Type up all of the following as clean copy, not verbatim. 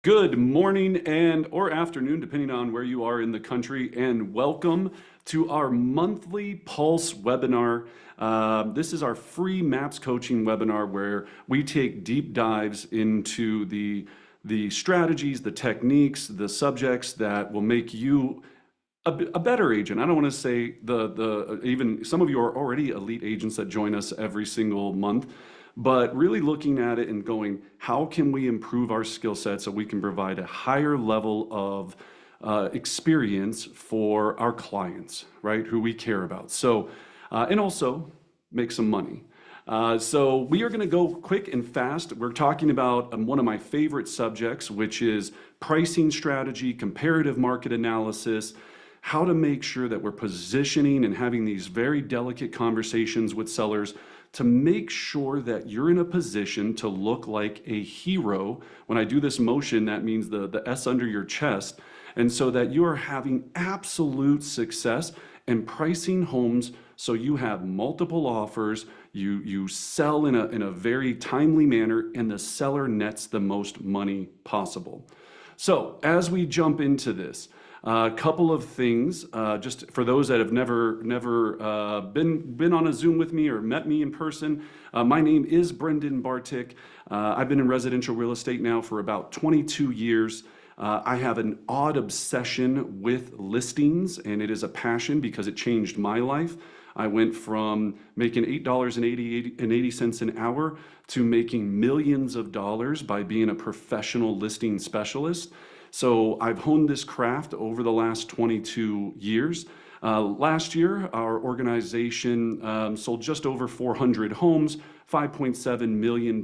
Good morning and or afternoon, depending on where you are in the country, and welcome to our monthly Pulse webinar. This is our free MAPS coaching webinar where we take deep dives into the strategies, the techniques, the subjects that will make you a better agent. I don't want to say even some of you are already elite agents that join us every single month, but really looking at it and going, how can we improve our skill set so we can provide a higher level of experience for our clients, right, who we care about. So, and also make some money. So we are going to go quick and fast. We're talking about one of my favorite subjects, which is pricing strategy, comparative market analysis, how to make sure that we're positioning and having these very delicate conversations with sellers to make sure that you're in a position to look like a hero. When I do this motion, that means the S under your chest. And so that you are having absolute success and pricing homes so you have multiple offers, you sell in a very timely manner, and the seller nets the most money possible. So as we jump into this, a couple of things, just for those that have never been on a Zoom with me or met me in person. My name is Brendan Bartik. I've been in residential real estate now for about 22 years. I have an odd obsession with listings, and it is a passion because it changed my life. I went from making $8.80 an hour to making millions of dollars by being a professional listing specialist. So I've honed this craft over the last 22 years. Last year, our organization sold just over 400 homes, $5.7 million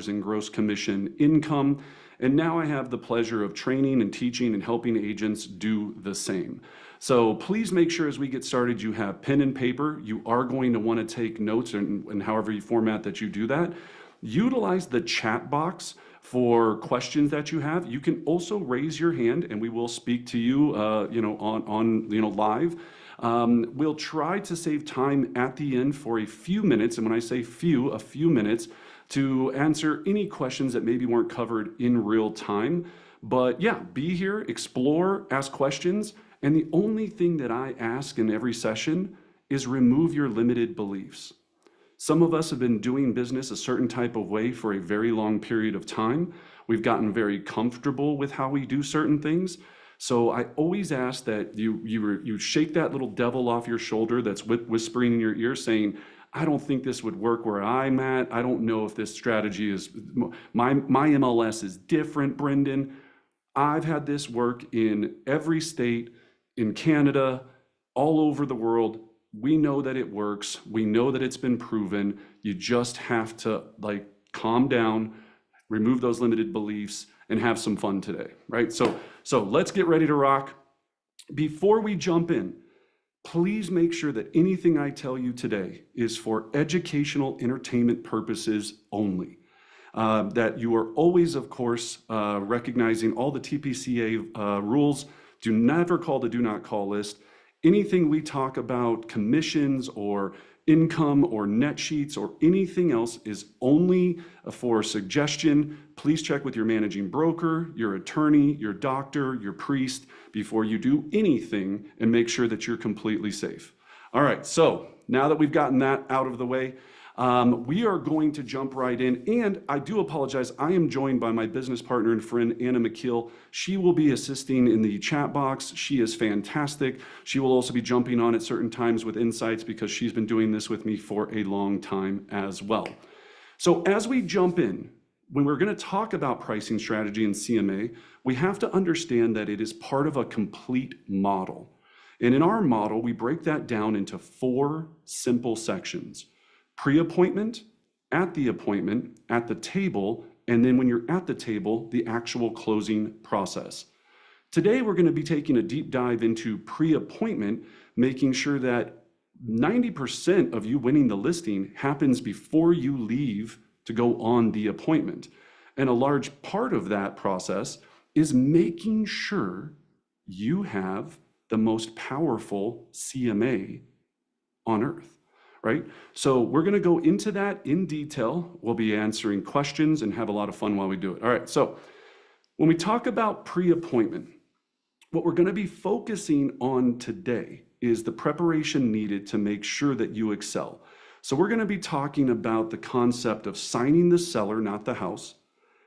in gross commission income. And now I have the pleasure of training and teaching and helping agents do the same. So please make sure as we get started, you have pen and paper. You are going to want to take notes and however you format that you do that. Utilize the chat box for questions that you have. You can also raise your hand and we will speak to you, live. We'll try to save time at the end for a few minutes. And when I say a few minutes to answer any questions that maybe weren't covered in real time. But yeah, be here, explore, ask questions. And the only thing that I ask in every session is remove your limited beliefs. Some of us have been doing business a certain type of way for a very long period of time. We've gotten very comfortable with how we do certain things. So I always ask that you shake that little devil off your shoulder that's whispering in your ear saying, I don't think this would work where I'm at. I don't know if this strategy is, my MLS is different, Brendan. I've had this work in every state, in Canada, all over the world. We know that it works. We know that it's been proven. You just have to calm down, remove those limited beliefs, and have some fun today, right? So let's get ready to rock. Before we jump in, please make sure that anything I tell you today is for educational entertainment purposes only. That you are always, of course, recognizing all the TPCA rules. Do never call the do not call list. Anything we talk about, commissions or income or net sheets or anything else, is only for suggestion. Please check with your managing broker, your attorney, your doctor, your priest before you do anything, and make sure that you're completely safe. All right, so now that we've gotten that out of the way, we are going to jump right in. And I do apologize, I am joined by my business partner and friend, Anna McKeel. She will be assisting in the chat box. She is fantastic. She will also be jumping on at certain times with insights because she's been doing this with me for a long time as well. So as we jump in, when we're going to talk about pricing strategy in CMA, we have to understand that it is part of a complete model. And in our model, we break that down into 4 simple sections: pre-appointment, at the appointment, at the table, and then when you're at the table, the actual closing process. Today, we're going to be taking a deep dive into pre-appointment, making sure that 90% of you winning the listing happens before you leave to go on the appointment. And a large part of that process is making sure you have the most powerful CMA on earth. Right? So we're going to go into that in detail. We'll be answering questions and have a lot of fun while we do it. All right, so When we talk about pre-appointment, what we're going to be focusing on today is the preparation needed to make sure that you excel. So we're going to be talking about the concept of signing the seller, not the house,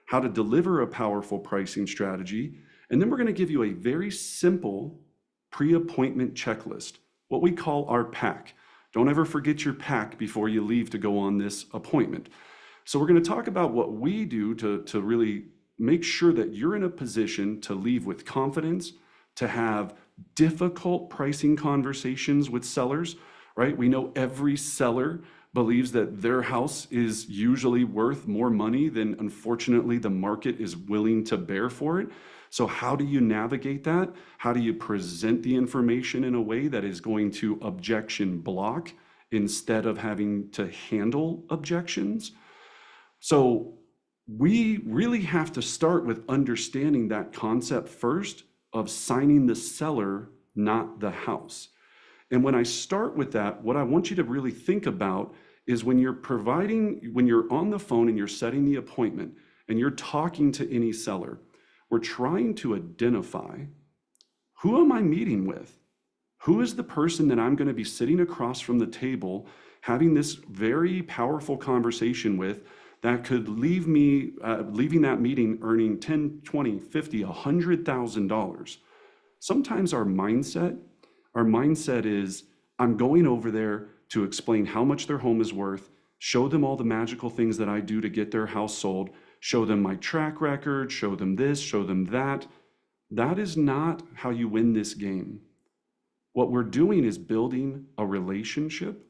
how to deliver a powerful pricing strategy, and then we're going to give you a very simple pre-appointment checklist, what we call our pack. Don't ever forget your pack before you leave to go on this appointment. So we're going to talk about what we do to really make sure that you're in a position to leave with confidence, to have difficult pricing conversations with sellers, right? We know every seller believes that their house is usually worth more money than unfortunately the market is willing to bear for it. So how do you navigate that? How do you present the information in a way that is going to objection block instead of having to handle objections? So we really have to start with understanding that concept first of signing the seller, not the house. And when I start with that, what I want you to really think about is when you're on the phone and you're setting the appointment and you're talking to any seller, we're trying to identify, who am I meeting with? Who is the person that I'm going to be sitting across from the table having this very powerful conversation with that could leave me leaving that meeting earning $10, $20, $50, $100,000. Sometimes our mindset is, I'm going over there to explain how much their home is worth, show them all the magical things that I do to get their house sold, show them my track record, show them this, show them that. That is not how you win this game. What we're doing is building a relationship.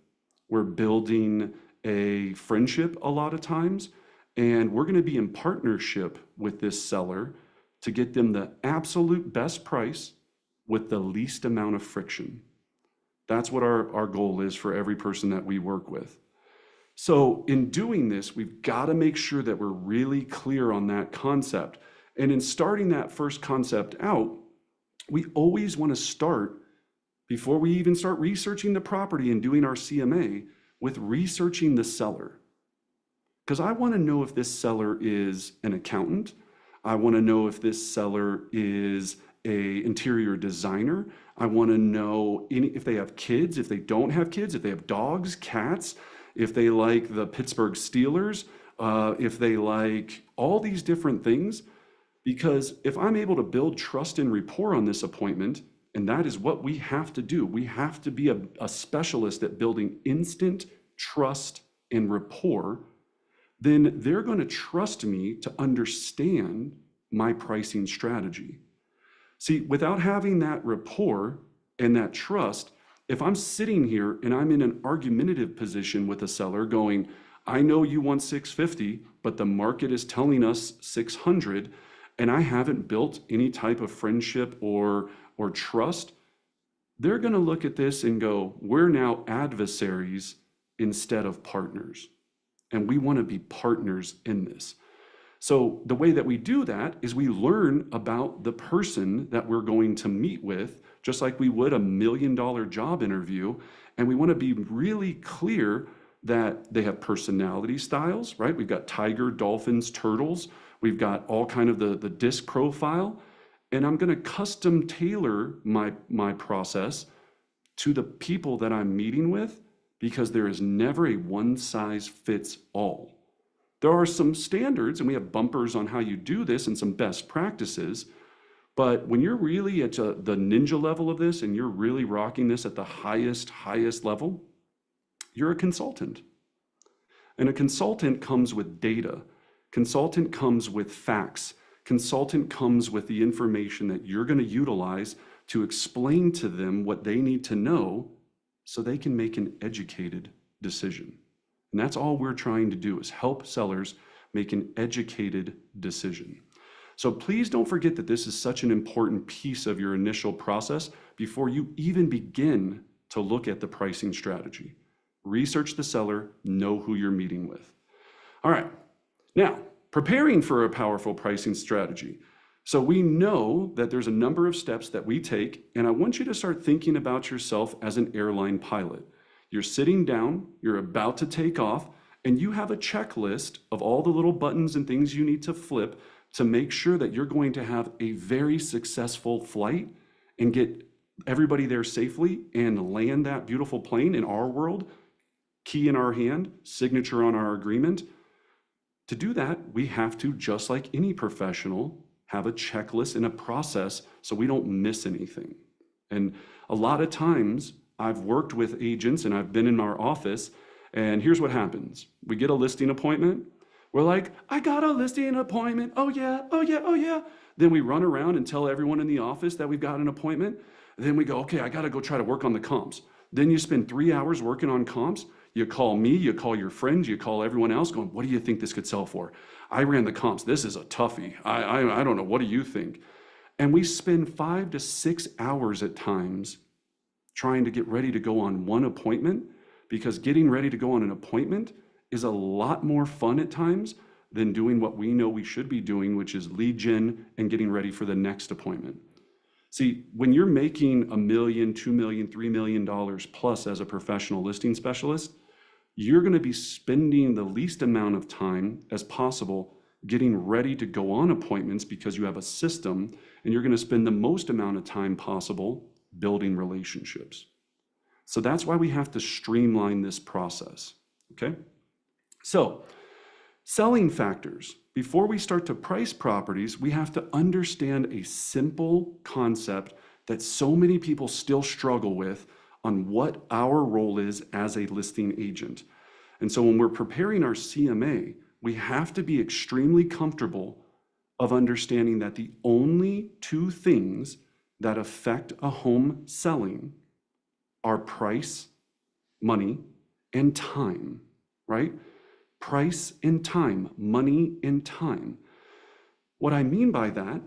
We're building a friendship a lot of times, and we're going to be in partnership with this seller to get them the absolute best price with the least amount of friction. That's what our goal is for every person that we work with. So in doing this, we've got to make sure that we're really clear on that concept. And in starting that first concept out, we always want to start, before we even start researching the property and doing our CMA, with researching the seller. Because I want to know if this seller is an accountant. I want to know if this seller is an interior designer. I want to know if they have kids, if they don't have kids, if they have dogs, cats, if they like the Pittsburgh Steelers, if they like all these different things. Because if I'm able to build trust and rapport on this appointment, and that is what we have to do, we have to be a specialist at building instant trust and rapport, then they're going to trust me to understand my pricing strategy. See, without having that rapport and that trust, if I'm sitting here and I'm in an argumentative position with a seller going, I know you want 650, but the market is telling us 600, and I haven't built any type of friendship or trust, they're going to look at this and go, we're now adversaries instead of partners. And we want to be partners in this. So the way that we do that is we learn about the person that we're going to meet with, just like we would a $1 million job interview. And we want to be really clear that they have personality styles, right? We've got tiger, dolphins, turtles. We've got all kind of the disc profile. And I'm going to custom tailor my process to the people that I'm meeting with, because there is never a one size fits all. There are some standards, and we have bumpers on how you do this and some best practices. But when you're really at the ninja level of this and you're really rocking this at the highest level, you're a consultant. And a consultant comes with data. Consultant comes with facts. Consultant comes with the information that you're going to utilize to explain to them what they need to know so they can make an educated decision. And that's all we're trying to do, is help sellers make an educated decision. So please don't forget that this is such an important piece of your initial process before you even begin to look at the pricing strategy. Research the seller, know who you're meeting with. All right, now, preparing for a powerful pricing strategy. So we know that there's a number of steps that we take, and I want you to start thinking about yourself as an airline pilot. You're sitting down, you're about to take off, and you have a checklist of all the little buttons and things you need to flip to make sure that you're going to have a very successful flight and get everybody there safely and land that beautiful plane in our world, key in our hand, signature on our agreement. To do that, we have to, just like any professional, have a checklist and a process so we don't miss anything. And a lot of times I've worked with agents and I've been in our office, and here's what happens. We get a listing appointment. We're like, I got a listing appointment. Oh yeah, oh yeah, oh yeah. Then we run around and tell everyone in the office that we've got an appointment. Then we go, okay, I gotta go try to work on the comps. Then you spend 3 hours working on comps. You call me, you call your friends, you call everyone else going, what do you think this could sell for? I ran the comps, this is a toughie. I don't know, what do you think? And we spend 5 to 6 hours at times trying to get ready to go on one appointment, because getting ready to go on an appointment is a lot more fun at times than doing what we know we should be doing, which is lead gen and getting ready for the next appointment. See, when you're making $1 million, $2 million, $3 million plus as a professional listing specialist, you're going to be spending the least amount of time as possible getting ready to go on appointments because you have a system, and you're going to spend the most amount of time possible building relationships. So that's why we have to streamline this process, okay? So, selling factors. Before we start to price properties, we have to understand a simple concept that so many people still struggle with on what our role is as a listing agent. And so when we're preparing our CMA, we have to be extremely comfortable of understanding that the only two things that affect a home selling are price, money, and time, right? Price and time, money and time. What I mean by that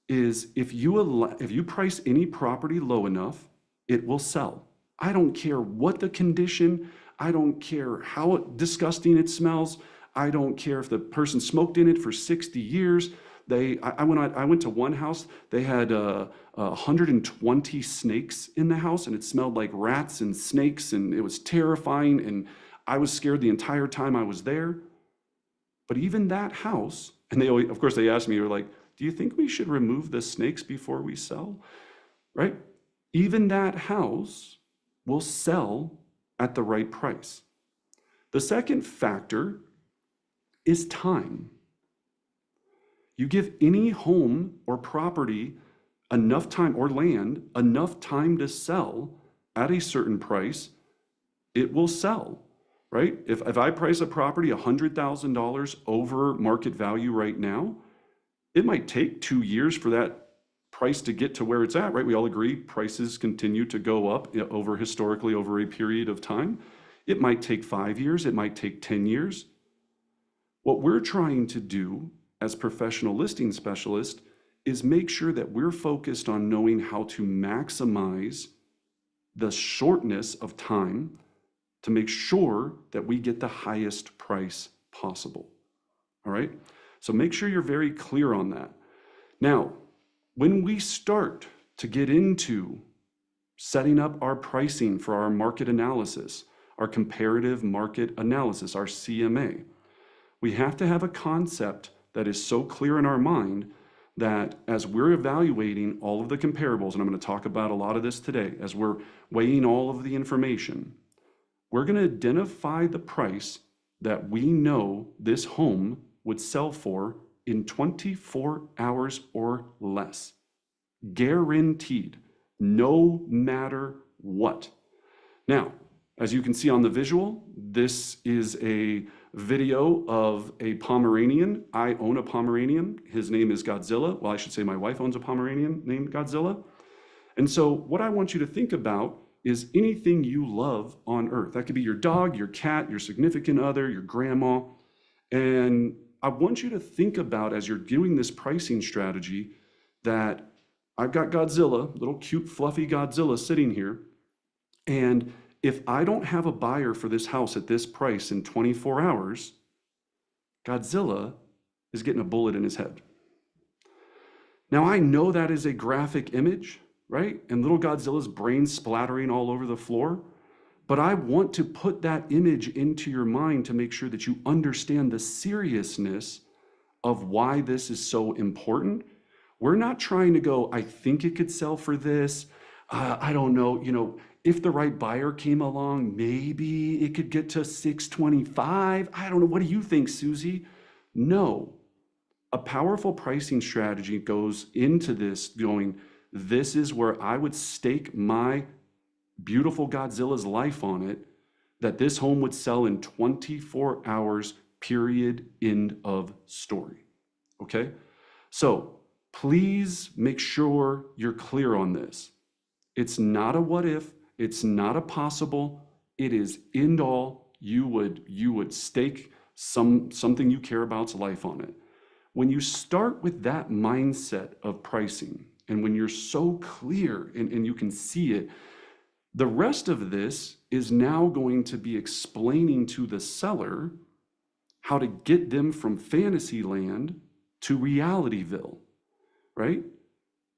is if you price any property low enough, it will sell. I don't care what the condition, I don't care how disgusting it smells, I don't care if the person smoked in it for 60 years. I went to one house, they had 120 snakes in the house, and it smelled like rats and snakes, and it was terrifying, and I was scared the entire time I was there. But even that house, and they always, of course, they asked me, they're like, do you think we should remove the snakes before we sell? Right? Even that house will sell at the right price. The second factor is time. You give any home or property enough time, or land, enough time to sell at a certain price, it will sell. Right? If I price a property $100,000 over market value right now, it might take 2 years for that price to get to where it's at, right? We all agree prices continue to go up historically over a period of time. It might take 5 years, it might take 10 years. What we're trying to do as professional listing specialists is make sure that we're focused on knowing how to maximize the shortness of time to make sure that we get the highest price possible, all right? So make sure you're very clear on that. Now, when we start to get into setting up our pricing for our market analysis, our comparative market analysis, our CMA, we have to have a concept that is so clear in our mind that as we're evaluating all of the comparables, and I'm going to talk about a lot of this today, as we're weighing all of the information, we're going to identify the price that we know this home would sell for in 24 hours or less. Guaranteed, no matter what. Now, as you can see on the visual, this is a video of a Pomeranian. I own a Pomeranian. His name is Godzilla. Well, I should say my wife owns a Pomeranian named Godzilla. And so what I want you to think about is anything you love on earth. That could be your dog, your cat, your significant other, your grandma. And I want you to think about, as you're doing this pricing strategy, that I've got Godzilla, little cute fluffy Godzilla sitting here. And if I don't have a buyer for this house at this price in 24 hours, Godzilla is getting a bullet in his head. Now I know that is a graphic image, right? And little Godzilla's brain splattering all over the floor. But I want to put that image into your mind to make sure that you understand the seriousness of why this is so important. We're not trying to go, I think it could sell for this. I don't know, if the right buyer came along, maybe it could get to 625. I don't know. What do you think, Susie? No. A powerful pricing strategy goes into this going, this is where I would stake my beautiful Godzilla's life on it, that this home would sell in 24 hours, period, end of story. Okay? So please make sure you're clear on this. It's not a what if, it's not a possible, it is end all. You would stake something you care about's life on it. When you start with that mindset of pricing, and when you're so clear and you can see it, the rest of this is now going to be explaining to the seller how to get them from fantasy land to realityville, right?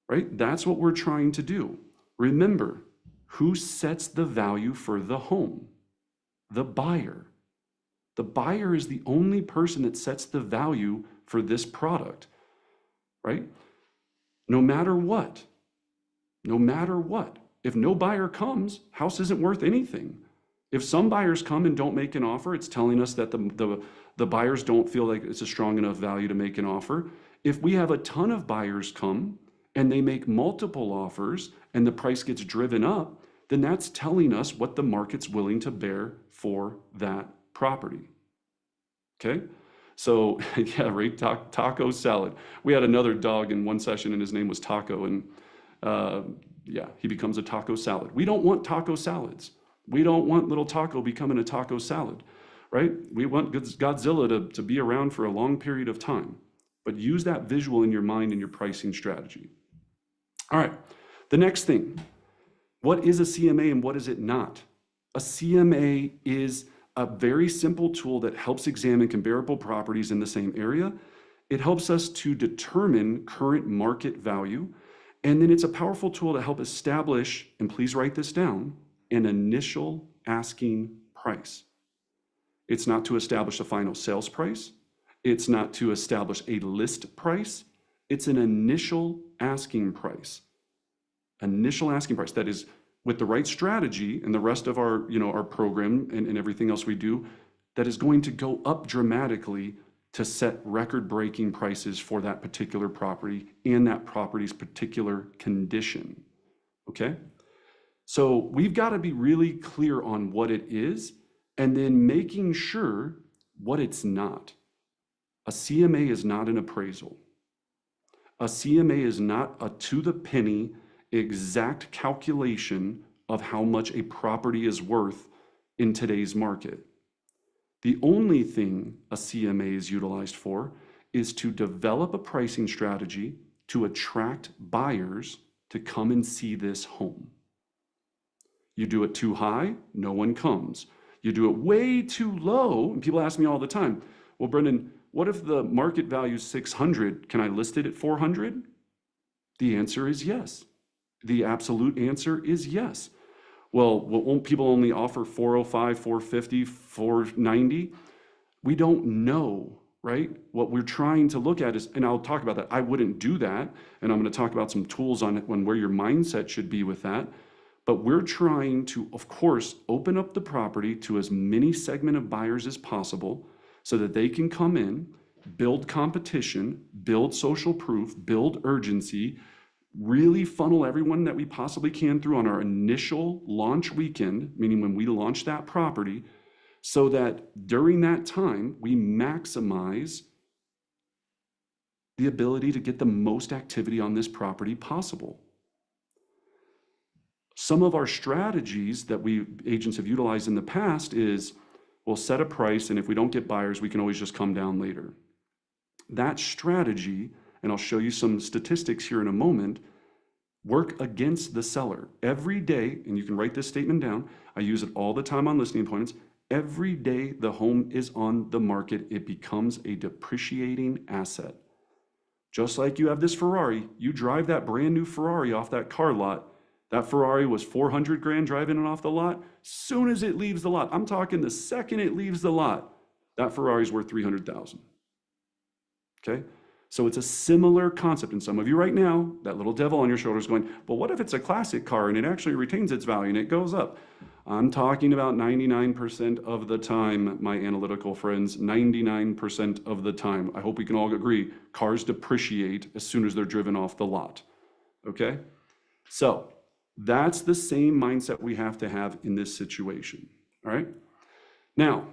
Right? That's what we're trying to do. Remember, who sets the value for the home? The buyer. The buyer is the only person that sets the value for this product, right? No matter what, if no buyer comes, house isn't worth anything. If some buyers come and don't make an offer, it's telling us that the buyers don't feel like it's a strong enough value to make an offer. If we have a ton of buyers come and they make multiple offers and the price gets driven up, then that's telling us what the market's willing to bear for that property. Okay? So yeah, right, taco salad. We had another dog in one session and his name was Taco, and yeah, he becomes a taco salad. We don't want taco salads. We don't want little Taco becoming a taco salad, right? We want Godzilla to be around for a long period of time, but use that visual in your mind in your pricing strategy. All right, the next thing, what is a CMA and what is it not? A CMA is a very simple tool that helps examine comparable properties in the same area. It helps us to determine current market value, and then it's a powerful tool to help establish, and please write this down, an initial asking price. It's not to establish a final sales price. It's not to establish a list price. It's an initial asking price. Initial asking price. That is, with the right strategy and the rest of our, our program and everything else we do, that is going to go up dramatically to set record-breaking prices for that particular property and that property's particular condition, okay? So we've got to be really clear on what it is and then making sure what it's not. A CMA is not an appraisal. A CMA is not a to-the-penny exact calculation of how much a property is worth in today's market. The only thing a CMA is utilized for is to develop a pricing strategy to attract buyers to come and see this home. You do it too high, no one comes. You do it way too low, and people ask me all the time, well, Brendan, what if the market value is 600? Can I list it at 400? The answer is yes. The absolute answer is yes. Well, won't people only offer 405, 450, 490? We don't know, right? What we're trying to look at is, and I'll talk about that. I wouldn't do that, and I'm going to talk about some tools on where your mindset should be with that. But we're trying to, of course, open up the property to as many segment of buyers as possible so that they can come in, build competition, build social proof, build urgency, really funnel everyone that we possibly can through on our initial launch weekend, meaning when we launch that property, so that during that time, we maximize the ability to get the most activity on this property possible. Some of our strategies that agents have utilized in the past is, we'll set a price, and if we don't get buyers, we can always just come down later. That strategy, and I'll show you some statistics here in a moment, work against the seller. Every day, and you can write this statement down, I use it all the time on listing appointments, every day the home is on the market, it becomes a depreciating asset. Just like you have this Ferrari, you drive that brand new Ferrari off that car lot, that Ferrari was 400 grand driving it off the lot. Soon as it leaves the lot, I'm talking the second it leaves the lot, that Ferrari's worth 300,000. okay? So it's a similar concept. And some of you right now, that little devil on your shoulder is going, well, what if it's a classic car and it actually retains its value and it goes up? I'm talking about 99% of the time, my analytical friends, 99% of the time. I hope we can all agree, cars depreciate as soon as they're driven off the lot, okay? So that's the same mindset we have to have in this situation, all right? Now,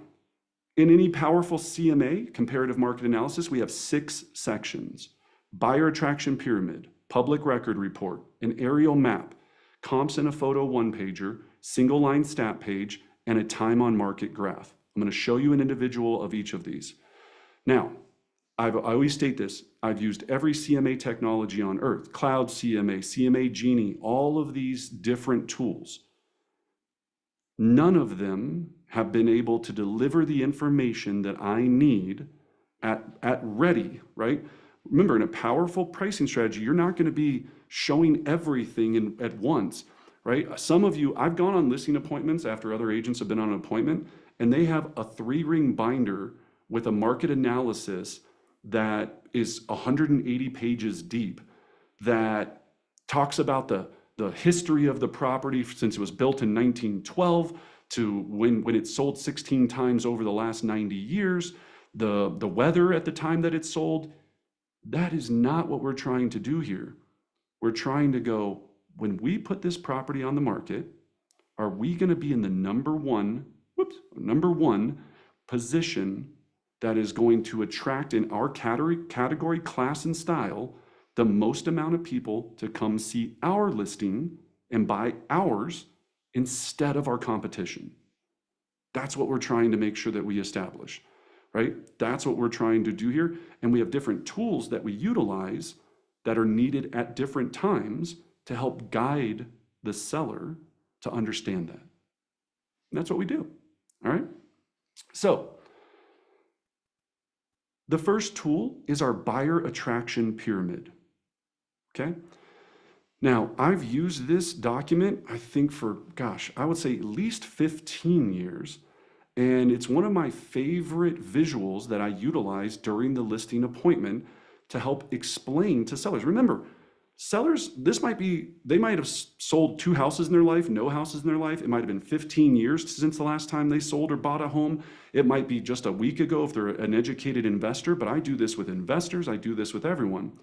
in any powerful CMA, comparative market analysis, we have 6 sections: buyer attraction pyramid, public record report, an aerial map, comps in a photo one-pager, single line stat page, and a time on market graph. I'm going to show you an individual of each of these. Now, I always state this, I've used every CMA technology on earth, Cloud CMA, CMA Genie, all of these different tools. None of them have been able to deliver the information that I need at ready, right? Remember, in a powerful pricing strategy, you're not going to be showing everything at once, right? Some of you, I've gone on listing appointments after other agents have been on an appointment, and they have a 3-ring binder with a market analysis that is 180 pages deep that talks about the history of the property since it was built in 1912 to when it sold 16 times over the last 90 years, the weather at the time that it sold. That is not what we're trying to do here. We're trying to go, when we put this property on the market, are we going to be in the number one position that is going to attract in our category, class, and style the most amount of people to come see our listing and buy ours instead of our competition? That's what we're trying to make sure that we establish, right? That's what we're trying to do here. And we have different tools that we utilize that are needed at different times to help guide the seller to understand that. And that's what we do, all right? So the first tool is our buyer attraction pyramid, okay? Now, I've used this document, I think for, gosh, I would say at least 15 years, and it's one of my favorite visuals that I utilize during the listing appointment to help explain to sellers. Remember, sellers, they might have sold 2 houses in their life, no houses in their life. It might have been 15 years since the last time they sold or bought a home. It might be just a week ago if they're an educated investor, but I do this with investors, I do this with everyone.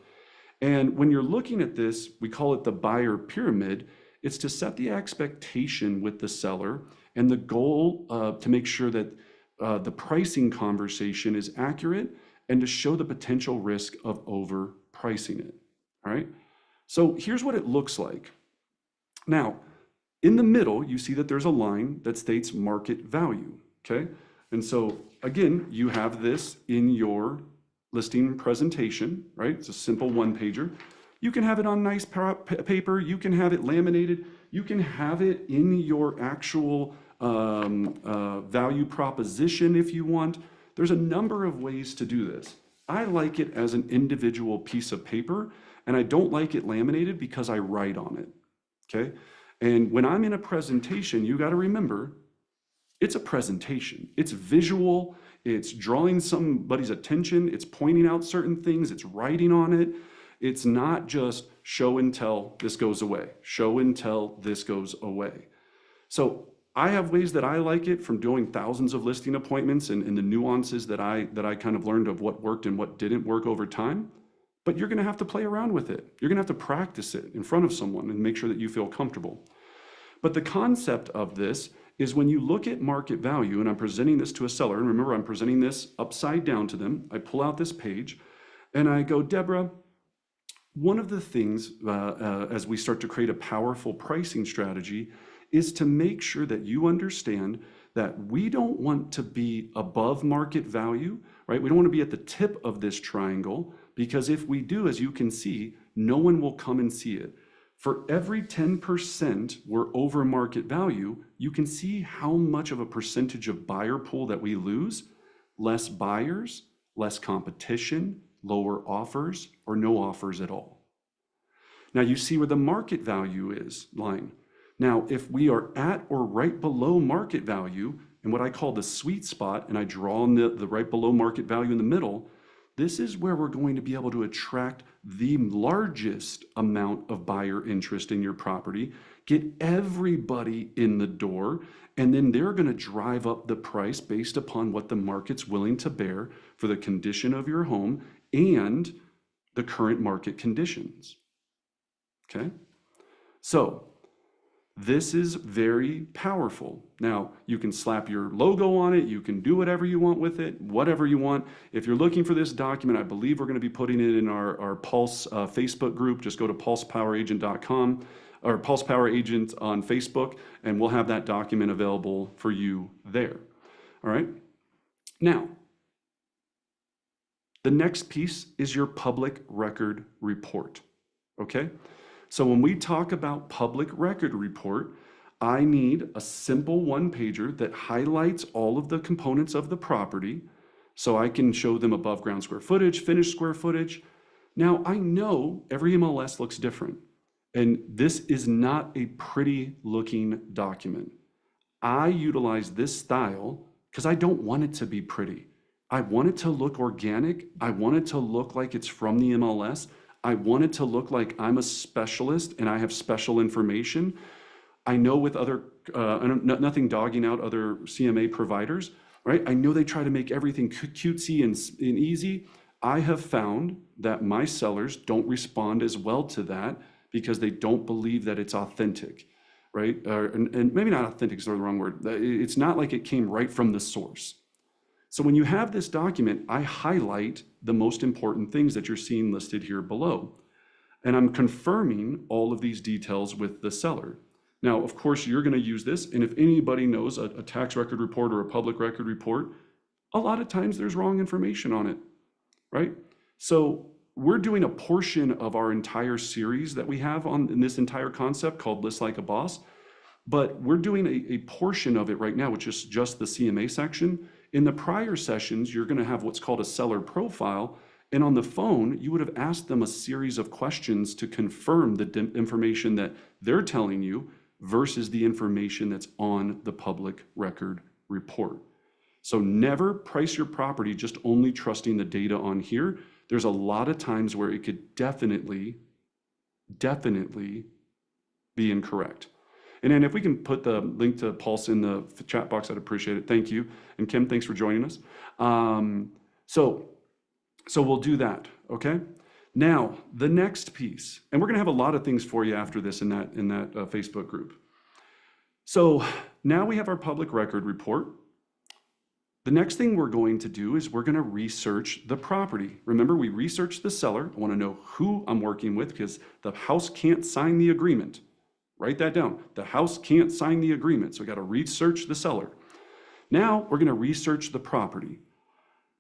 And when you're looking at this, we call it the buyer pyramid. It's to set the expectation with the seller and the goal to make sure that the pricing conversation is accurate and to show the potential risk of overpricing it, all right? So here's what it looks like. Now, in the middle, you see that there's a line that states market value, okay? And so again, you have this in your listing presentation, right? It's a simple one-pager. You can have it on nice paper, you can have it laminated, you can have it in your actual value proposition if you want. There's a number of ways to do this. I like it as an individual piece of paper, and I don't like it laminated because I write on it, okay? And when I'm in a presentation, you got to remember, it's a presentation. It's visual, it's drawing somebody's attention, it's pointing out certain things, it's writing on it. It's not just show and tell, this goes away. Show and tell, this goes away. So I have ways that I like it from doing thousands of listing appointments and the nuances that I kind of learned of what worked and what didn't work over time. But you're going to have to play around with it. You're going to have to practice it in front of someone and make sure that you feel comfortable. But the concept of this is when you look at market value, and I'm presenting this to a seller, and remember I'm presenting this upside down to them, I pull out this page and I go, Deborah, one of the things as we start to create a powerful pricing strategy is to make sure that you understand that we don't want to be above market value, right? We don't want to be at the tip of this triangle, because if we do, as you can see, no one will come and see it. For every 10% we're over market value, you can see how much of a percentage of buyer pool that we lose. Less buyers, less competition, lower offers, or no offers at all. Now you see where the market value is line. Now, if we are at or right below market value, and what I call the sweet spot, and I draw in the right below market value in the middle, This is where we're going to be able to attract the largest amount of buyer interest in your property, get everybody in the door, and then they're going to drive up the price based upon what the market's willing to bear for the condition of your home and the current market conditions. Okay? So this is very powerful. Now, you can slap your logo on it. You can do whatever you want with it, whatever you want. If you're looking for this document, I believe we're going to be putting it in our Pulse Facebook group. Just go to pulsepoweragent.com or Pulse Power Agent on Facebook, and we'll have that document available for you there. All right? Now, the next piece is your public record report. Okay? So when we talk about public record report, I need a simple one-pager that highlights all of the components of the property so I can show them above ground square footage, finished square footage. Now, I know every MLS looks different, and this is not a pretty looking document. I utilize this style because I don't want it to be pretty. I want it to look organic. I want it to look like it's from the MLS. I want it to look like I'm a specialist and I have special information. I know with other, nothing dogging out other CMA providers, right? I know they try to make everything cutesy and easy. I have found that my sellers don't respond as well to that because they don't believe that it's authentic, right? And maybe not authentic is the wrong word. It's not like it came right from the source. So when you have this document, I highlight the most important things that you're seeing listed here below. And I'm confirming all of these details with the seller. Now, of course, you're going to use this. And if anybody knows a tax record report or a public record report, a lot of times there's wrong information on it, right? So we're doing a portion of our entire series that we have in this entire concept called List Like a Boss. But we're doing a portion of it right now, which is just the CMA section. In the prior sessions, you're going to have what's called a seller profile. And on the phone, you would have asked them a series of questions to confirm the information that they're telling you versus the information that's on the public record report. So never price your property just only trusting the data on here. There's a lot of times where it could definitely be incorrect. And then if we can put the link to Pulse in the chat box, I'd appreciate it. Thank you. And Kim, thanks for joining us. So we'll do that, okay? Now, the next piece, and we're gonna have a lot of things for you after this in that Facebook group. So now we have our public record report. The next thing we're going to do is we're gonna research the property. Remember, we researched the seller. I wanna know who I'm working with because the house can't sign the agreement. Write that down. The house can't sign the agreement, so we got to research the seller. Now we're going to research the property.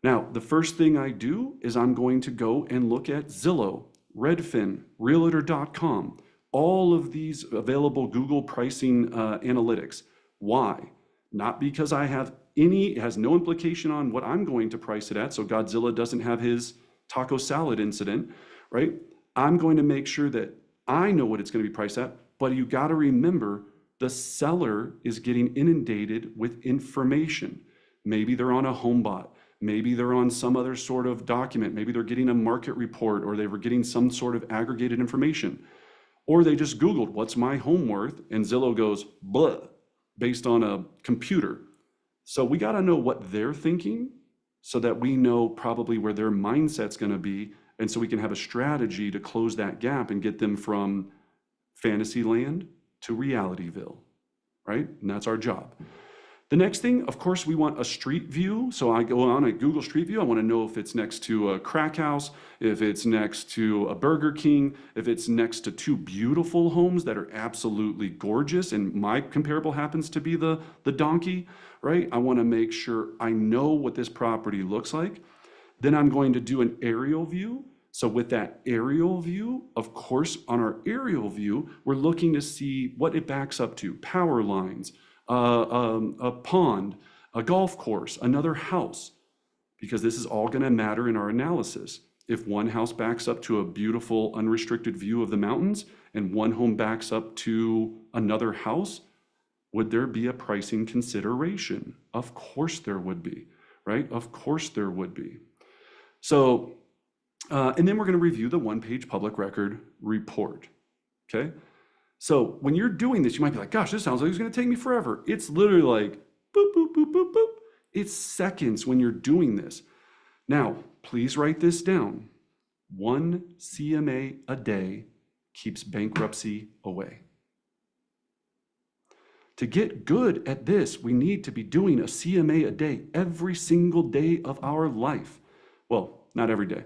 Now, the first thing I do is I'm going to go and look at Zillow, Redfin, Realtor.com, all of these available Google pricing analytics. Why? Not because I have it has no implication on what I'm going to price it at, so Godzilla doesn't have his taco salad incident, right? I'm going to make sure that I know what it's going to be priced at. But you got to remember, the seller is getting inundated with information. Maybe they're on a HomeBot. Maybe they're on some other sort of document. Maybe they're getting a market report or they were getting some sort of aggregated information. Or they just Googled, what's my home worth? And Zillow goes, blah, based on a computer. So we got to know what they're thinking so that we know probably where their mindset's going to be. And so we can have a strategy to close that gap and get them from fantasy land to Realityville, right? And that's our job. The next thing, of course, we want a street view. So I go on a Google Street View. I want to know if it's next to a crack house, if it's next to a Burger King, if it's next to two beautiful homes that are absolutely gorgeous. And my comparable happens to be the donkey, right? I want to make sure I know what this property looks like. Then I'm going to do an aerial view. So with that aerial view, of course, on our aerial view, we're looking to see what it backs up to, power lines, a pond, a golf course, another house, because this is all going to matter in our analysis. If one house backs up to a beautiful unrestricted view of the mountains and one home backs up to another house, would there be a pricing consideration? Of course there would be, right? Of course there would be. So, and then we're going to review the one-page public record report. Okay. So when you're doing this, you might be like, gosh, this sounds like it's going to take me forever. It's literally like boop, boop, boop, boop, boop. It's seconds when you're doing this. Now, please write this down. 1 CMA a day keeps bankruptcy away. To get good at this, we need to be doing a CMA a day every single day of our life. Well, not every day.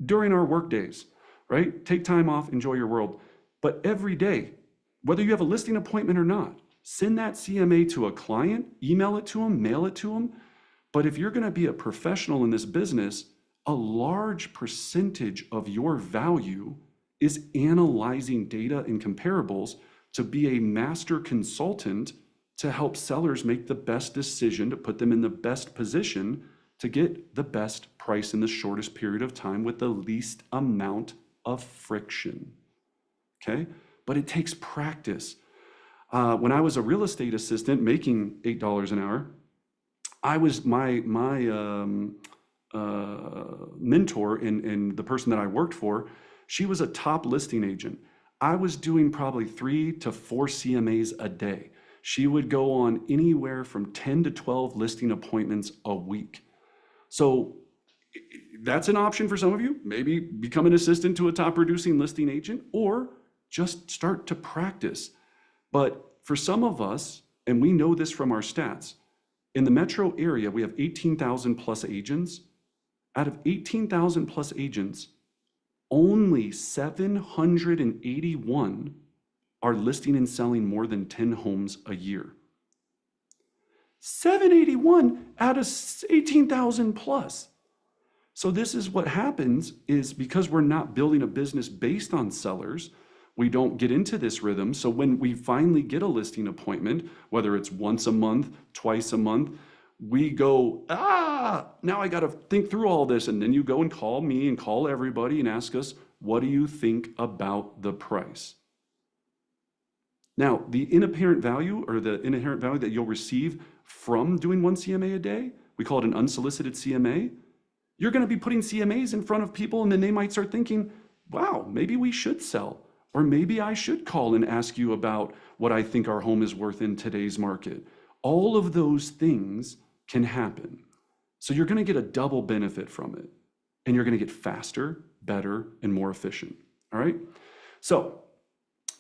During our work days, right? Take time off, enjoy your world. But every day, whether you have a listing appointment or not, send that CMA to a client, email it to them, mail it to them. But if you're going to be a professional in this business, a large percentage of your value is analyzing data and comparables to be a master consultant to help sellers make the best decision, to put them in the best position to get the best price in the shortest period of time with the least amount of friction. Okay? But it takes practice. When I was a real estate assistant making $8 an hour, I was my mentor and the person that I worked for, she was a top listing agent. I was doing probably 3 to 4 CMAs a day. She would go on anywhere from 10 to 12 listing appointments a week. So that's an option for some of you. Maybe become an assistant to a top producing listing agent, or just start to practice. But for some of us, and we know this from our stats, in the metro area, we have 18,000 plus agents. Out of 18,000 plus agents, only 781 are listing and selling more than 10 homes a year. 781 out of 18,000 plus. So this is what happens is because we're not building a business based on sellers, we don't get into this rhythm. So when we finally get a listing appointment, whether it's once a month, twice a month, we go, now I got to think through all this. And then you go and call me and call everybody and ask us, what do you think about the price? Now, the inherent value that you'll receive from doing 1 CMA a day, we call it an unsolicited CMA. You're going to be putting CMAs in front of people, and then they might start thinking, wow, maybe we should sell. Or maybe I should call and ask you about what I think our home is worth in today's market. All of those things can happen. So you're going to get a double benefit from it. And you're going to get faster, better, and more efficient. All right? So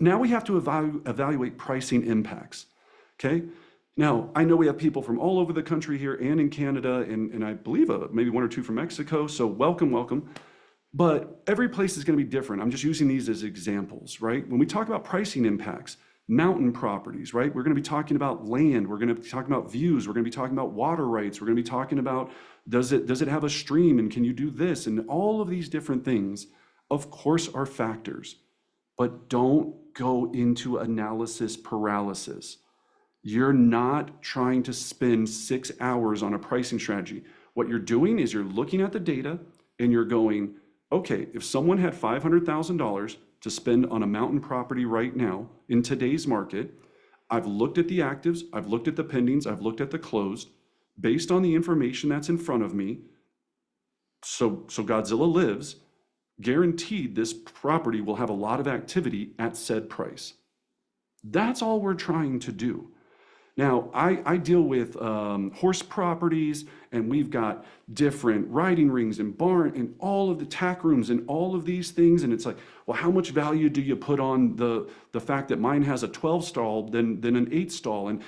now we have to evaluate pricing impacts. Okay? Now, I know we have people from all over the country here and in Canada, and I believe maybe 1 or 2 from Mexico. So welcome, welcome. But every place is going to be different. I'm just using these as examples, right? When we talk about pricing impacts, mountain properties, right? We're going to be talking about land. We're going to be talking about views. We're going to be talking about water rights. We're going to be talking about, does it have a stream, and can you do this? And all of these different things, of course, are factors. But don't go into analysis paralysis. You're not trying to spend 6 hours on a pricing strategy. What you're doing is you're looking at the data and you're going, okay, if someone had $500,000 to spend on a mountain property right now in today's market, I've looked at the actives, I've looked at the pendings, I've looked at the closed, based on the information that's in front of me, so Godzilla lives, guaranteed this property will have a lot of activity at said price. That's all we're trying to do. Now, I deal with horse properties, and we've got different riding rings and barn and all of the tack rooms and all of these things. And it's like, well, how much value do you put on the fact that mine has a 12 stall than an 8 stall? And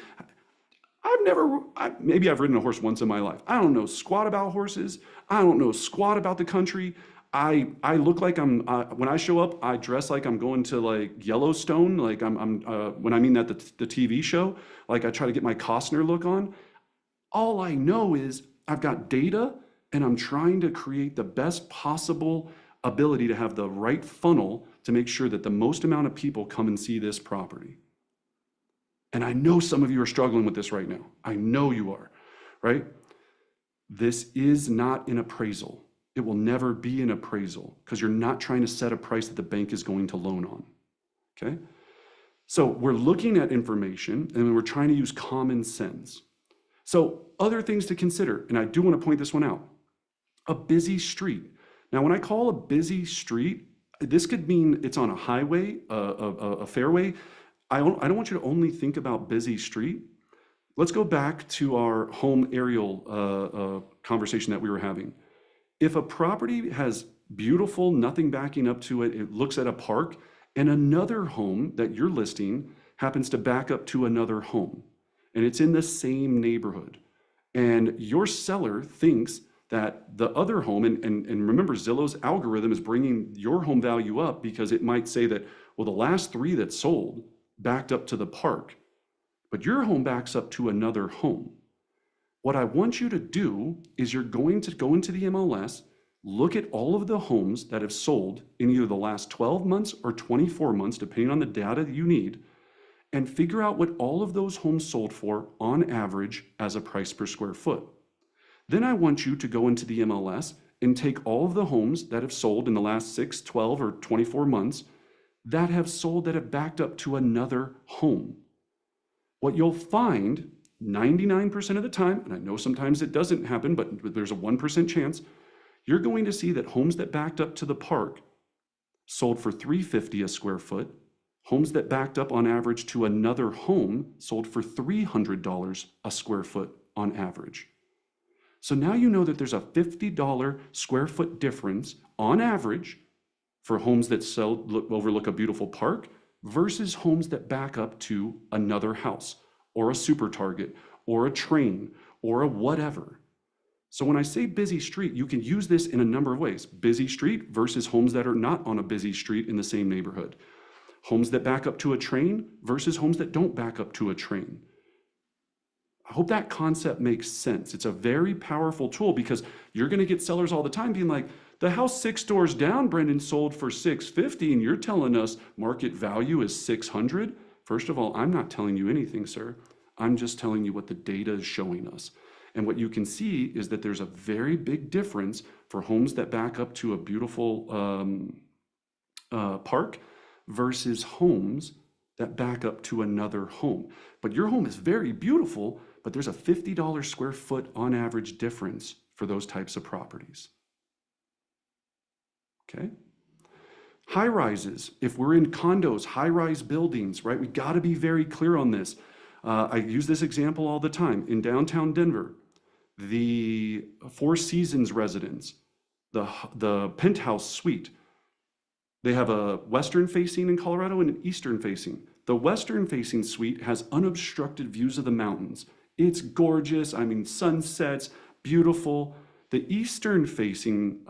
maybe I've ridden a horse once in my life. I don't know squat about horses. I don't know squat about the country. I look like when I show up, I dress like I'm going to like Yellowstone, like when I mean that the TV show, like I try to get my Costner look on. All I know is I've got data and I'm trying to create the best possible ability to have the right funnel to make sure that the most amount of people come and see this property. And I know some of you are struggling with this right now. I know you are, right? This is not an appraisal. It will never be an appraisal because you're not trying to set a price that the bank is going to loan on, okay? So we're looking at information and we're trying to use common sense. So other things to consider, and I do want to point this one out. A busy street. Now, when I call a busy street, this could mean it's on a highway, a fairway. I don't want you to only think about busy street. Let's go back to our home aerial conversation that we were having. If a property has beautiful, nothing backing up to it, it looks at a park, and another home that you're listing happens to back up to another home, and it's in the same neighborhood, and your seller thinks that the other home, and remember, Zillow's algorithm is bringing your home value up because it might say that, well, the last three that sold backed up to the park, but your home backs up to another home. What I want you to do is you're going to go into the MLS, look at all of the homes that have sold in either the last 12 months or 24 months, depending on the data that you need, and figure out what all of those homes sold for on average as a price per square foot. Then I want you to go into the MLS and take all of the homes that have sold in the last 6, 12, or 24 months that have sold that have backed up to another home. What you'll find 99% of the time, and I know sometimes it doesn't happen, but there's a 1% chance, you're going to see that homes that backed up to the park sold for $350 a square foot. Homes that backed up on average to another home sold for $300 a square foot on average. So now you know that there's a $50 square foot difference on average for homes that overlook a beautiful park versus homes that back up to another house or a super target or a train or a whatever. So when I say busy street, you can use this in a number of ways. Busy street versus homes that are not on a busy street in the same neighborhood. Homes that back up to a train versus homes that don't back up to a train. I hope that concept makes sense. It's a very powerful tool because you're going to get sellers all the time being like, the house 6 doors down, Brendan, sold for $650, and you're telling us market value is $600. First of all, I'm not telling you anything, sir. I'm just telling you what the data is showing us. And what you can see is that there's a very big difference for homes that back up to a beautiful park versus homes that back up to another home. But your home is very beautiful, but there's a $50 square foot on average difference for those types of properties. Okay? High rises, if we're in condos, high rise buildings, right? We got to be very clear on this. I use this example all the time. In downtown Denver, the Four Seasons residence, the penthouse suite, they have a western facing in Colorado and an eastern facing. The western facing suite has unobstructed views of the mountains. It's gorgeous. I mean, sunsets, beautiful. The eastern facing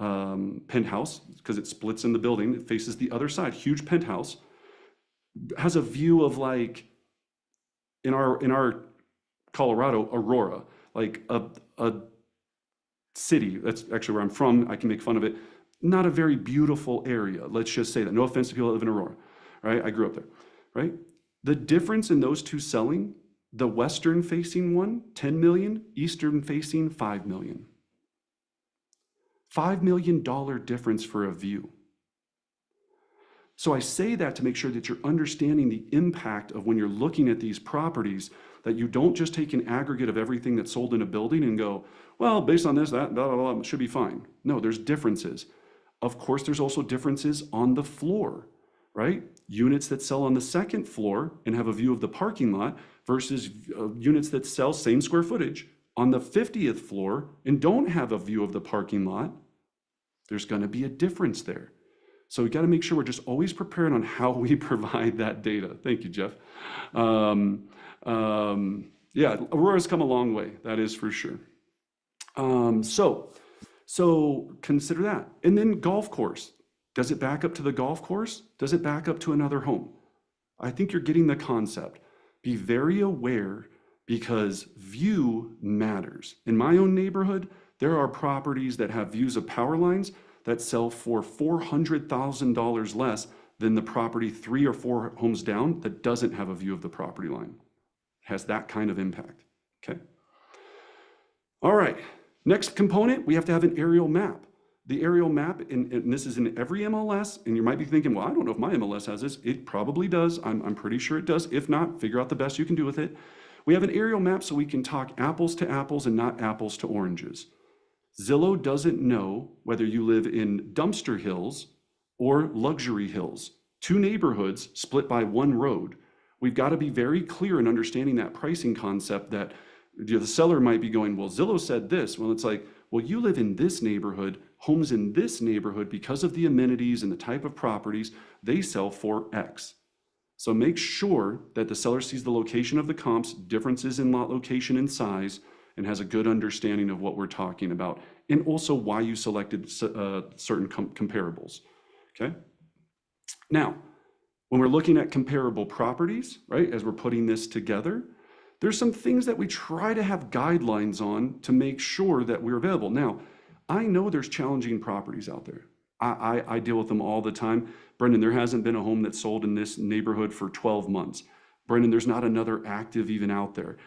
penthouse, because it splits in the building, it faces the other side, huge penthouse, has a view of like, in our Colorado, Aurora, like a city. That's actually where I'm from. I can make fun of it. Not a very beautiful area. Let's just say that. No offense to people that live in Aurora, right? I grew up there, right? The difference in those two selling, the western facing one, 10 million, eastern facing, 5 million. $5 million difference for a view. So I say that to make sure that you're understanding the impact of when you're looking at these properties, that you don't just take an aggregate of everything that's sold in a building and go, well, based on this, that, blah, blah, blah, it should be fine. No, there's differences. Of course, there's also differences on the floor, right? Units that sell on the second floor and have a view of the parking lot versus units that sell same square footage on the 50th floor and don't have a view of the parking lot. There's going to be a difference there. So we got to make sure we're just always prepared on how we provide that data. Thank you, Jeff. Yeah, Aurora's come a long way. That is for sure. So consider that. And then golf course. Does it back up to the golf course? Does it back up to another home? I think you're getting the concept. Be very aware because view matters. In my own neighborhood, there are properties that have views of power lines that sell for $400,000 less than the property 3 or 4 homes down that doesn't have a view of the property line. It has that kind of impact, okay? All right, next component, we have to have an aerial map. The aerial map, and this is in every MLS, and you might be thinking, well, I don't know if my MLS has this. It probably does. I'm pretty sure it does. If not, figure out the best you can do with it. We have an aerial map so we can talk apples to apples and not apples to oranges. Zillow doesn't know whether you live in Dumpster Hills or Luxury Hills, two neighborhoods split by one road. We've got to be very clear in understanding that pricing concept that the seller might be going, well, Zillow said this. Well, it's like, well, you live in this neighborhood, homes in this neighborhood, because of the amenities and the type of properties, they sell for X. So make sure that the seller sees the location of the comps, differences in lot location and size, and has a good understanding of what we're talking about, and also why you selected certain comparables, okay? Now, when we're looking at comparable properties, right, as we're putting this together, there's some things that we try to have guidelines on to make sure that we're available. Now, I know there's challenging properties out there. I deal with them all the time. Brendan, there hasn't been a home that's sold in this neighborhood for 12 months. Brendan, there's not another active even out there.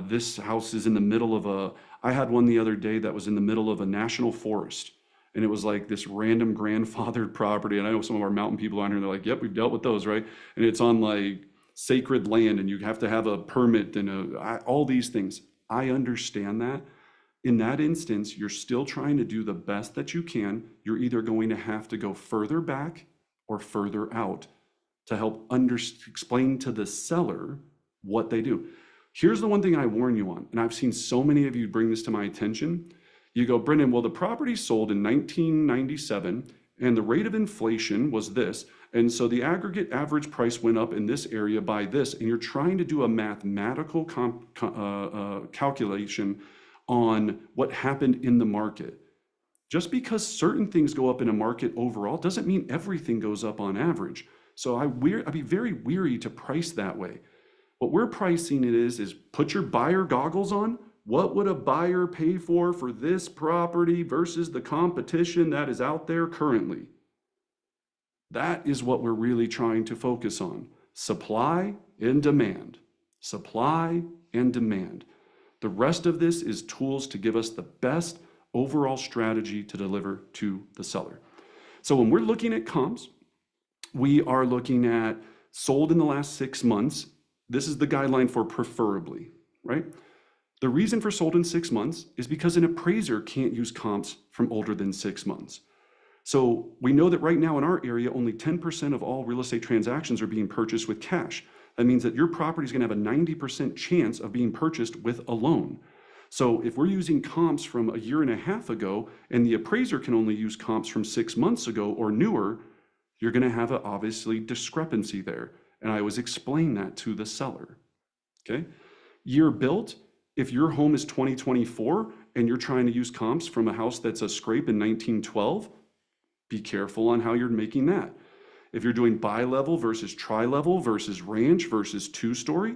This house is in the middle of I had one the other day that was in the middle of a national forest. And it was like this random grandfathered property. And I know some of our mountain people on here, they're like, yep, we've dealt with those, right? And it's on like sacred land and you have to have a permit and all these things. I understand that. In that instance, you're still trying to do the best that you can. You're either going to have to go further back or further out to help explain to the seller what they do. Here's the one thing I warn you on, and I've seen so many of you bring this to my attention. You go, Brendan, well, the property sold in 1997 and the rate of inflation was this. And so the aggregate average price went up in this area by this. And you're trying to do a mathematical calculation on what happened in the market. Just because certain things go up in a market overall doesn't mean everything goes up on average. So I'd be very weary to price that way. What we're pricing it is put your buyer goggles on. What would a buyer pay for this property versus the competition that is out there currently? That is what we're really trying to focus on. Supply and demand. Supply and demand. The rest of this is tools to give us the best overall strategy to deliver to the seller. So when we're looking at comps, we are looking at sold in the last 6 months. This is the guideline for preferably, right? The reason for sold in 6 months is because an appraiser can't use comps from older than 6 months. So we know that right now in our area, only 10% of all real estate transactions are being purchased with cash. That means that your property is going to have a 90% chance of being purchased with a loan. So if we're using comps from a year and a half ago and the appraiser can only use comps from 6 months ago or newer, you're going to have an obviously discrepancy there. And I always explain that to the seller, okay? Year built, if your home is 2024 and you're trying to use comps from a house that's a scrape in 1912, be careful on how you're making that. If you're doing bi-level versus tri-level versus ranch versus two-story,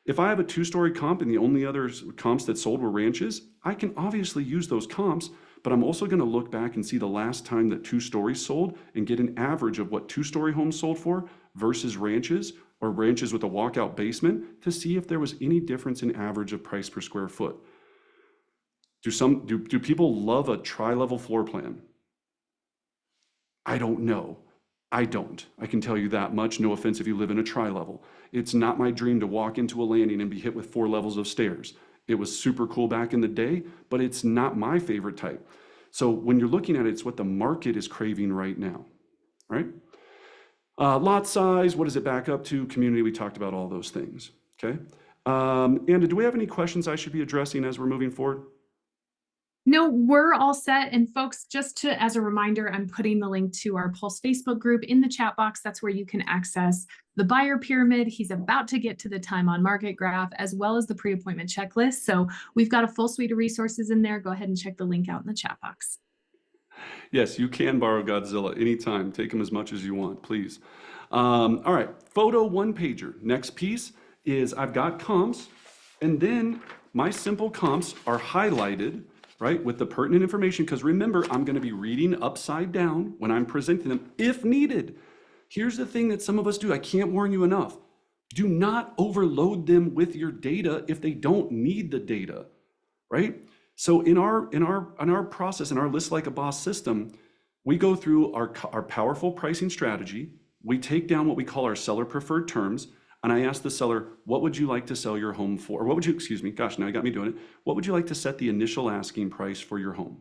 if I have a two-story comp and the only other comps that sold were ranches, I can obviously use those comps, but I'm also going to look back and see the last time that two stories sold and get an average of what two-story homes sold for versus ranches or ranches with a walkout basement to see if there was any difference in average of price per square foot. Do people love a tri-level floor plan? I don't know. I don't. I can tell you that much. No offense if you live in a tri-level. It's not my dream to walk into a landing and be hit with 4 levels of stairs. It was super cool back in the day, but it's not my favorite type. So when you're looking at it, it's what the market is craving right now, right? Lot size, what does it back up to? Community, we talked about all those things, okay? Anna, do we have any questions I should be addressing as we're moving forward? No, we're all set. And folks, just as a reminder, I'm putting the link to our Pulse Facebook group in the chat box. That's where you can access the buyer pyramid. He's about to get to the time on market graph, as well as the pre-appointment checklist. So we've got a full suite of resources in there. Go ahead and check the link out in the chat box. Yes, you can borrow Godzilla anytime. Take them as much as you want, please. All right, photo one pager. Next piece is I've got comps, and then my simple comps are highlighted, right, with the pertinent information, because remember, I'm going to be reading upside down when I'm presenting them if needed. Here's the thing that some of us do. I can't warn you enough. Do not overload them with your data if they don't need the data, right? So in our process, in our List Like a Boss system, we go through our powerful pricing strategy. We take down what we call our seller preferred terms. And I ask the seller, what would you like to sell your home for? Or what would you, excuse me, gosh, now you got me doing it. What would you like to set the initial asking price for your home?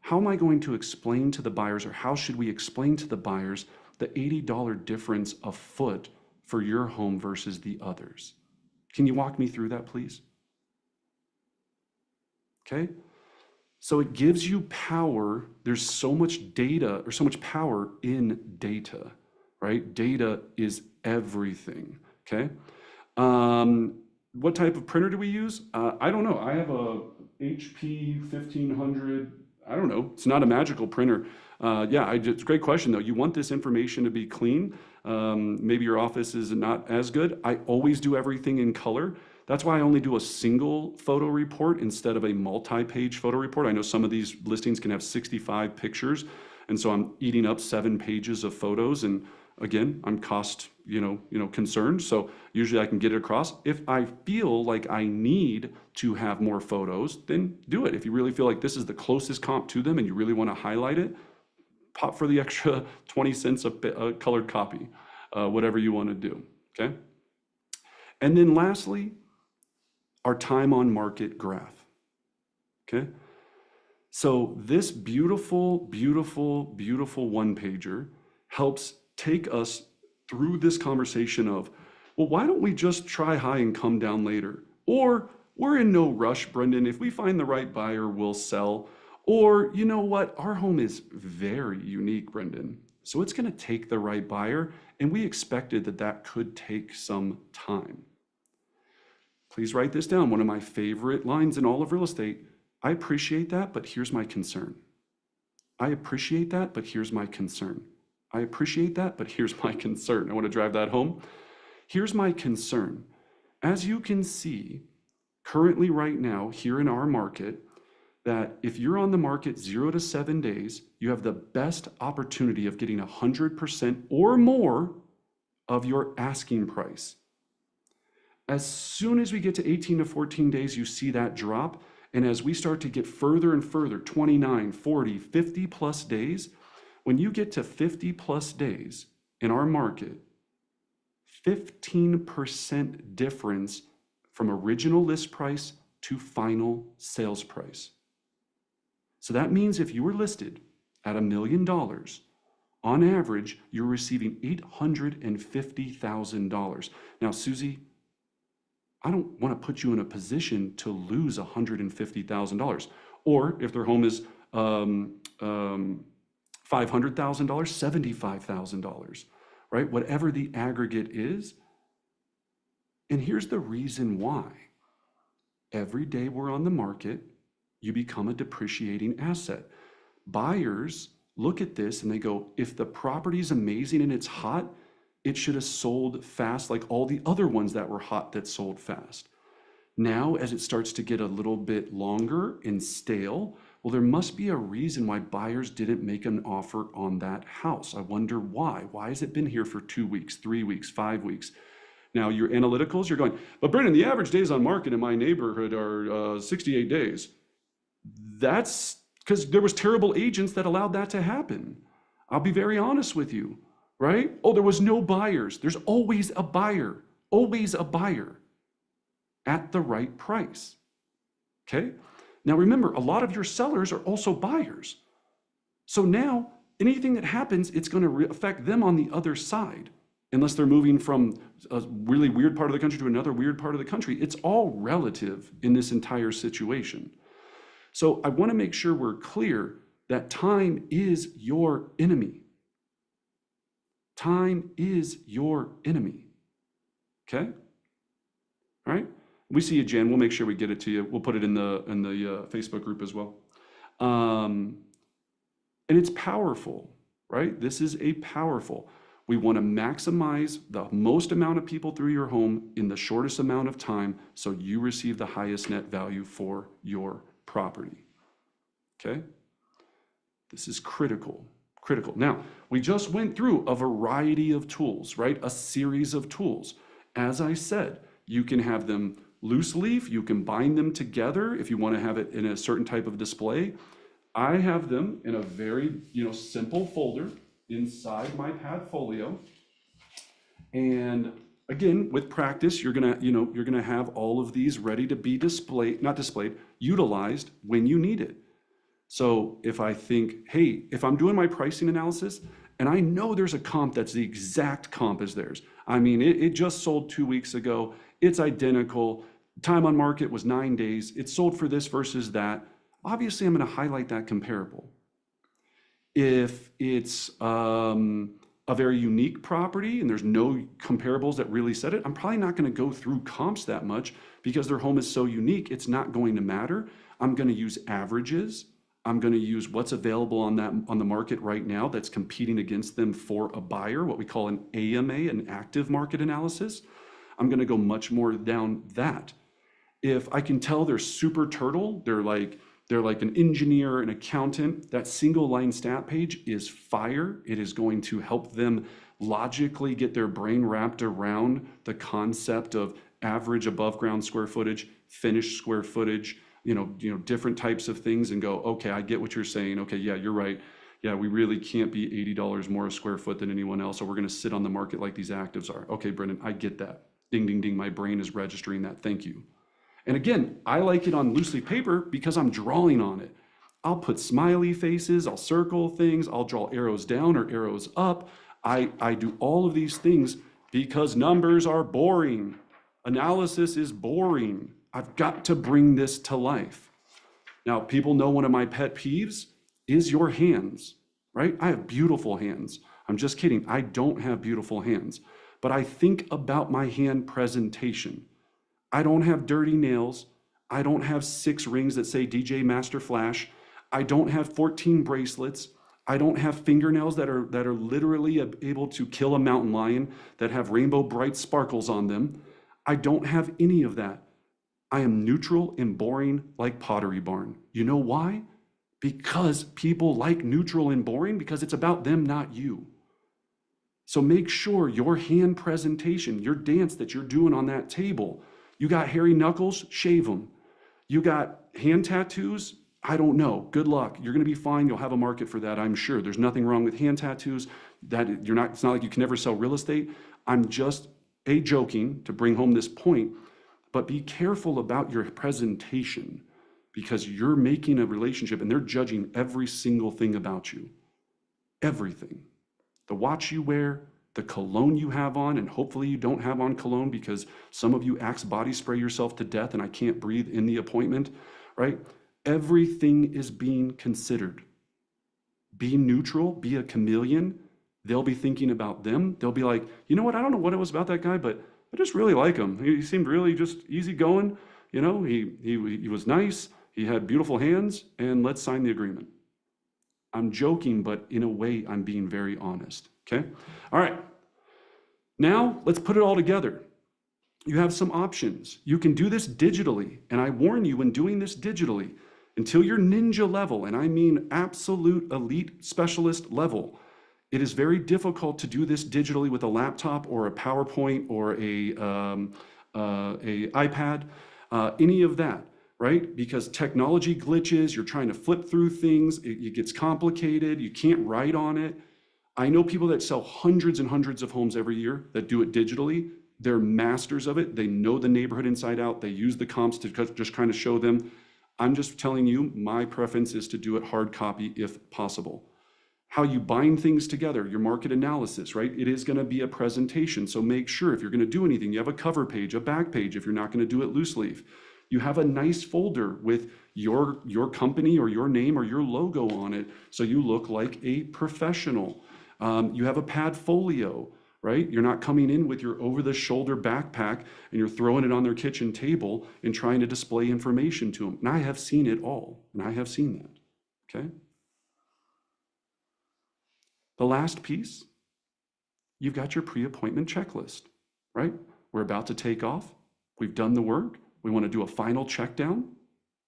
how am I going to explain to the buyers, or how should we explain to the buyers the $80 difference a foot for your home versus the others? Can you walk me through that, please? Okay. So it gives you power. There's so much data, or so much power in data, right? Data is everything, okay? What type of printer do we use? I don't know. I have a HP 1500. I don't know. It's not a magical printer. Yeah, it's a great question though. You want this information to be clean. Maybe your office is not as good. I always do everything in color. That's why I only do a single photo report instead of a multi-page photo report. I know some of these listings can have 65 pictures, and so I'm eating up 7 pages of photos. And again, I'm cost, concerned. So usually I can get it across. If I feel like I need to have more photos, then do it. If you really feel like this is the closest comp to them and you really want to highlight it, pop for the extra 20 cents a colored copy, whatever you want to do, okay? And then lastly, our time on market graph, okay? So this beautiful, beautiful, beautiful one-pager helps take us through this conversation of, well, why don't we just try high and come down later? Or we're in no rush, Brendan. If we find the right buyer, we'll sell. Or you know what? Our home is very unique, Brendan. So it's gonna take the right buyer, and we expected that could take some time. Please write this down. One of my favorite lines in all of real estate. I appreciate that, but here's my concern. I appreciate that, but here's my concern. I appreciate that, but here's my concern. I want to drive that home. Here's my concern. As you can see, currently right now, here in our market, that if you're on the market 0 to 7 days, you have the best opportunity of getting 100% or more of your asking price. As soon as we get to 18 to 14 days, you see that drop. And as we start to get further and further, 29, 40, 50 plus days, when you get to 50 plus days in our market, 15% difference from original list price to final sales price. So that means if you were listed at $1 million, on average, you're receiving $850,000. Now, Susie, I don't want to put you in a position to lose $150,000. Or if their home is $500,000, $75,000, right? Whatever the aggregate is. And here's the reason why. Every day we're on the market, you become a depreciating asset. Buyers look at this and they go, if the property is amazing and it's hot, it should have sold fast like all the other ones that were hot that sold fast. Now, as it starts to get a little bit longer and stale, well, there must be a reason why buyers didn't make an offer on that house. I wonder why. Why has it been here for 2 weeks, 3 weeks, 5 weeks? Now, your analyticals, you're going, but Brendan, the average days on market in my neighborhood are 68 days. That's because there was terrible agents that allowed that to happen. I'll be very honest with you. Right? Oh, there was no buyers. There's always a buyer at the right price. Okay? Now remember, a lot of your sellers are also buyers. So now anything that happens, it's going to affect them on the other side, unless they're moving from a really weird part of the country to another weird part of the country. It's all relative in this entire situation. So I want to make sure we're clear that time is your enemy. Time is your enemy, okay? All right, we see you, Jan. We'll make sure we get it to you. We'll put it in the Facebook group as well. And it's powerful, right? This is a powerful. We want to maximize the most amount of people through your home in the shortest amount of time so you receive the highest net value for your property, okay? This is critical. Critical. Now, we just went through a variety of tools, right? A series of tools. As I said, you can have them loose leaf, you can bind them together if you want to have it in a certain type of display. I have them in a very, simple folder inside my Padfolio. And again, with practice, you're gonna have all of these ready to be utilized when you need it. So if I think, hey, if I'm doing my pricing analysis and I know there's a comp that's the exact comp as theirs, I mean, it just sold 2 weeks ago, it's identical, time on market was 9 days, it sold for this versus that, obviously I'm going to highlight that comparable. If it's a very unique property and there's no comparables that really set it, I'm probably not going to go through comps that much because their home is so unique, it's not going to matter. I'm going to use averages. I'm going to use what's available on the market right now that's competing against them for a buyer, what we call an AMA, an active market analysis. I'm going to go much more down that. If I can tell they're super turtle, they're like an engineer, an accountant, that single line stat page is fire. It is going to help them logically get their brain wrapped around the concept of average above ground square footage, finished square footage, different types of things, and go, okay, I get what you're saying. Okay, yeah, you're right. Yeah, we really can't be $80 more a square foot than anyone else, or we're going to sit on the market like these actives are. Okay, Brendan, I get that. Ding, ding, ding. My brain is registering that. Thank you. And again, I like it on loose leaf paper because I'm drawing on it. I'll put smiley faces, I'll circle things, I'll draw arrows down or arrows up. I do all of these things because numbers are boring. Analysis is boring. I've got to bring this to life. Now, people know one of my pet peeves is your hands, right? I have beautiful hands. I'm just kidding. I don't have beautiful hands, but I think about my hand presentation. I don't have dirty nails. I don't have 6 rings that say DJ Master Flash. I don't have 14 bracelets. I don't have fingernails that are literally able to kill a mountain lion that have rainbow bright sparkles on them. I don't have any of that. I am neutral and boring like Pottery Barn. You know why? Because people like neutral and boring because it's about them, not you. So make sure your hand presentation, your dance that you're doing on that table, you got hairy knuckles, shave them. You got hand tattoos, I don't know. Good luck. You're going to be fine. You'll have a market for that, I'm sure. There's nothing wrong with hand tattoos. It's not like you can never sell real estate. I'm just joking to bring home this point, but be careful about your presentation because you're making a relationship and they're judging every single thing about you. Everything. The watch you wear, the cologne you have on, and hopefully you don't have on cologne because some of you Axe body spray yourself to death and I can't breathe in the appointment, right? Everything is being considered. Be neutral, be a chameleon. They'll be thinking about them. They'll be like, you know what? I don't know what it was about that guy, but I just really like him. He seemed really just easygoing. He was nice. He had beautiful hands, and let's sign the agreement. I'm joking, but in a way, I'm being very honest. Okay? All right. Now, let's put it all together. You have some options. You can do this digitally, and I warn you when doing this digitally, until you're ninja level, and I mean absolute elite specialist level, it is very difficult to do this digitally with a laptop or a PowerPoint or a iPad, any of that, right? Because technology glitches, you're trying to flip through things, it gets complicated, you can't write on it. I know people that sell hundreds and hundreds of homes every year that do it digitally. They're masters of it. They know the neighborhood inside out. They use the comps to just kind of show them. I'm just telling you, my preference is to do it hard copy if possible. How you bind things together, your market analysis, right? It is going to be a presentation. So make sure if you're going to do anything, you have a cover page, a back page, if you're not going to do it loose leaf. You have a nice folder with your company or your name or your logo on it. So you look like a professional. You have a pad folio, right? You're not coming in with your over-the-shoulder backpack and you're throwing it on their kitchen table and trying to display information to them. And I have seen it all, and I have seen that, okay? The last piece, you've got your pre-appointment checklist, right? We're about to take off. We've done the work. We want to do a final check down.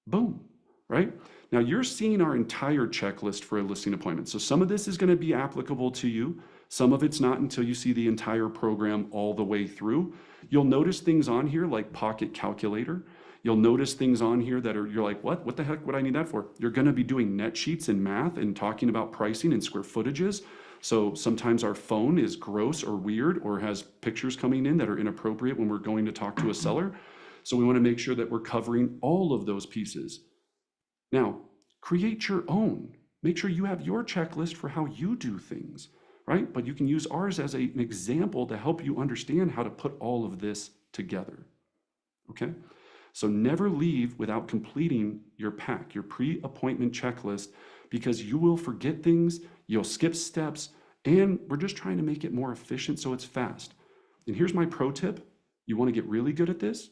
Boom, right? Now you're seeing our entire checklist for a listing appointment. So some of this is going to be applicable to you. Some of it's not until you see the entire program all the way through. You'll notice things on here like pocket calculator. You'll notice things on here that you're like, what the heck would I need that for? You're going to be doing net sheets and math and talking about pricing and square footages. So sometimes our phone is gross or weird or has pictures coming in that are inappropriate when we're going to talk to a seller. So we want to make sure that we're covering all of those pieces. Now, Create your own. Make sure you have your checklist for how you do things, right? But you can use ours as an example to help you understand how to put all of this together, okay? So never leave without completing your pack, your pre-appointment checklist, because you will forget things, you'll skip steps, and we're just trying to make it more efficient so it's fast. And here's my pro tip. You want to get really good at this?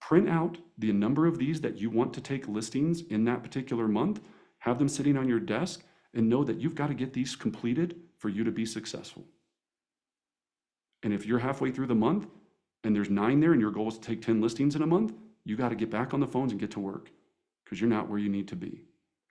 Print out the number of these that you want to take listings in that particular month, have them sitting on your desk, and know that you've got to get these completed for you to be successful. And if you're halfway through the month and there's 9 there and your goal is to take 10 listings in a month, you got to get back on the phones and get to work because you're not where you need to be.